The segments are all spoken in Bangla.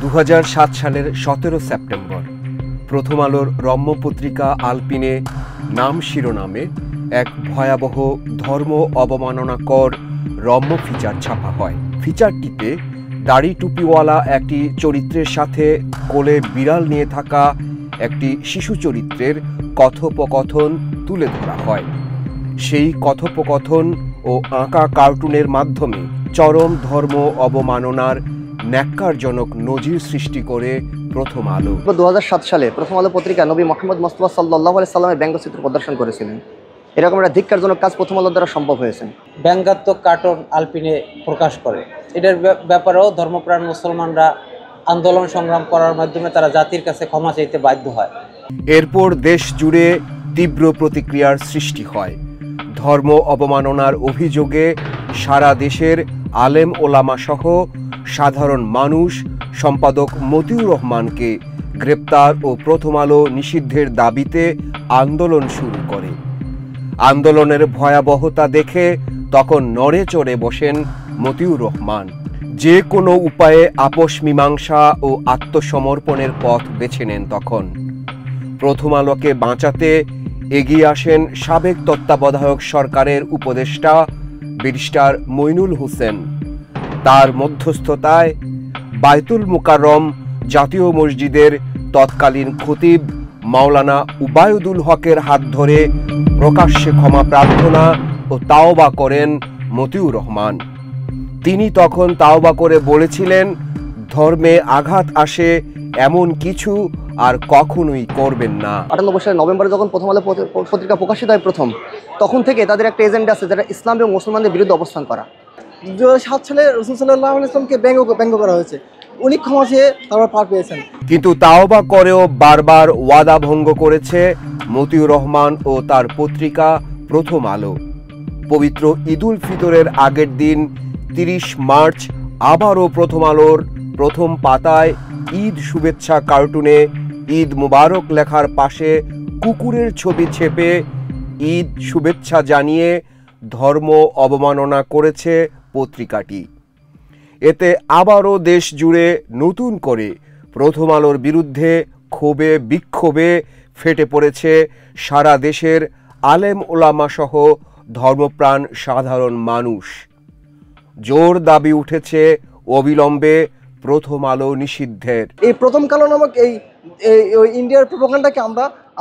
2007 সালের 17 সেপ্টেম্বর প্রথম আলোর রম্য পত্রিকা আলপিনে নাম শিরোনামে এক ভয়াবহ ধর্ম অবমাননাকর রম্য ফিচার ছাপা হয়। ফিচারটিতে দাড়ি টুপিওয়ালা একটি চরিত্রের সাথে কোলে বিড়াল নিয়ে থাকা একটি শিশু চরিত্রের কথোপকথন তুলে ধরা হয়। সেই কথোপকথন ও আঁকা কার্টুনের মাধ্যমে চরম ধর্ম অবমাননার ন্যাক্কারজনক নজির সৃষ্টি করে প্রথম আলো। 2007 সালে প্রথম আলো পত্রিকা নবী মোহাম্মদ মুস্তাফা সাল্লাল্লাহু আলাইহি সাল্লামের ব্যঙ্গচিত্র প্রদর্শন করেছিলেন। এরকম একটা ধিক্কারজনক কাজ প্রথম আলোর দ্বারা সম্ভব হয়েছে। ব্যঙ্গাত্মক কার্টুন আলপিনে প্রকাশ করে, এটার ব্যাপারেও ধর্মপ্রাণ মুসলমানরা আন্দোলন সংগ্রাম করার মাধ্যমে তারা জাতির কাছে ক্ষমা চাইতে বাধ্য হয়। এরপর দেশ জুড়ে তীব্র প্রতিক্রিয়ার সৃষ্টি হয়। ধর্ম অবমাননার অভিযোগে সারা দেশের আলেম ওলামা সহ সাধারণ মানুষ সম্পাদক মতিউর রহমানকে গ্রেপ্তার ও প্রথম আলো নিষিদ্ধের দাবিতে আন্দোলন শুরু করে। আন্দোলনের ভয়াবহতা দেখে তখন নড়ে চড়ে বসেন মতিউর রহমান। যে কোনো উপায়ে আপোষ মীমাংসা ও আত্মসমর্পণের পথ বেছে নেন তখন। প্রথম আলোকে বাঁচাতে এগিয়ে আসেন সাবেক তত্ত্বাবধায়ক সরকারের উপদেষ্টা ব্যারিস্টার মইনুল হোসেন। তার মধ্যস্থতায় বায়তুল মুকাররম জাতীয় মসজিদের তৎকালীন খতিব মাওলানা উবায়দুল হকের হাত ধরে প্রকাশ্যে ক্ষমা প্রার্থনা ও তাওবা করেন মতিউর রহমান। তিনি তখন তাওবা করে বলেছিলেন, ধর্মে আঘাত আসে এমন কিছু আর কখনোই করবেন না। 98 সালের নভেম্বরে যখন প্রথম আলো পত্রিকা প্রকাশিত হয় প্রথম, তখন থেকে তাদের একটা এজেন্ডা আছে, যেটা ইসলাম এবং মুসলমানদের বিরুদ্ধে অবস্থান করা। 2007 সালে রাসূল সাল্লাল্লাহু আলাইহি ওয়াসাল্লামকে ব্যঙ্গ করা হয়েছে, উনি ক্ষমা চেয়ে তারপর পার পেয়েছেন। কিন্তু তাওবা করেও বারবার ওয়াদা ভঙ্গ করেছে মতিউর রহমান ও তার পত্রিকা প্রথম আলো। পবিত্র ঈদুল ফিতরের আগের দিন 30 মার্চ আবারও প্রথম আলোর প্রথম পাতায় ঈদ শুভেচ্ছা কার্টুনে ঈদ মুবারক লেখার পাশে কুকুরের ছবি ছেপে ঈদ শুভেচ্ছা জানিয়ে ধর্ম অবমাননা করেছে পত্রিকাটি। এতে আবারও দেশ জুড়ে নতুন করে প্রথম আলোর বিরুদ্ধে ক্ষোভে বিক্ষোভে ফেটে পড়েছে সারা দেশের আলেম ওলামা সহ ধর্মপ্রাণ সাধারণ মানুষ। জোর দাবি উঠেছে অবিলম্বে প্রথম আলো নিষিদ্ধের। এই প্রথম কালো নামক এই ইন্ডিয়ার প্রোপাগান্ডাকে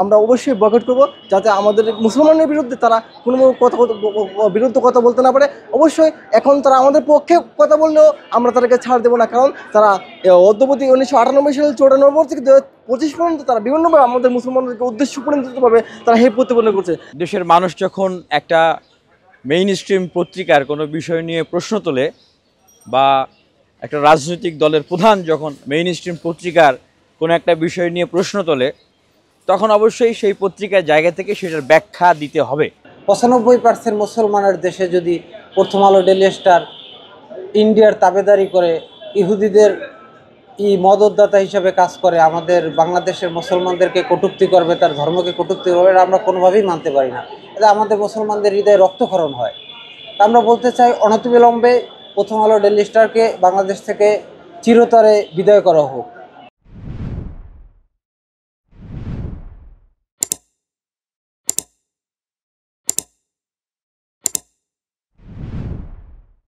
আমরা অবশ্যই বয়কট করব, যাতে আমাদের মুসলমানের বিরুদ্ধে তারা কোনো বিরুদ্ধে কথা বলতে না পারে। অবশ্যই এখন তারা আমাদের পক্ষে কথা বললেও আমরা তাদেরকে ছাড় দেবো না, কারণ তারা অদ্যবধি 1998 সালে 94 থেকে 2025 পর্যন্ত তারা বিভিন্নভাবে আমাদের মুসলমানদেরকে উদ্দেশ্য পরিণতভাবে তারা হেয় প্রতিপন্ন করছে। দেশের মানুষ যখন একটা মেইন স্ট্রিম পত্রিকার কোনো বিষয় নিয়ে প্রশ্ন তোলে, বা একটা রাজনৈতিক দলের প্রধান যখন মেইন স্ট্রিম পত্রিকার কোনো একটা বিষয় নিয়ে প্রশ্ন তোলে, তখন অবশ্যই সেই পত্রিকার জায়গা থেকে সেটার ব্যাখ্যা দিতে হবে। 95% মুসলমানের দেশে যদি প্রথম আলো ডেইলি স্টার ইন্ডিয়ার তাবেদারি করে, ইহুদিদের মদতদাতা হিসাবে কাজ করে, আমাদের বাংলাদেশের মুসলমানদেরকে কটূক্তি করবে, তার ধর্মকে কটূক্তি করবে, আমরা কোনোভাবেই মানতে পারি না। এটা আমাদের মুসলমানদের হৃদয়ে রক্তক্ষরণ হয়। আমরা বলতে চাই, অনতিবিলম্বে প্রথম আলো ডেইলি স্টারকে বাংলাদেশ থেকে চিরতরে বিদায় করা হোক।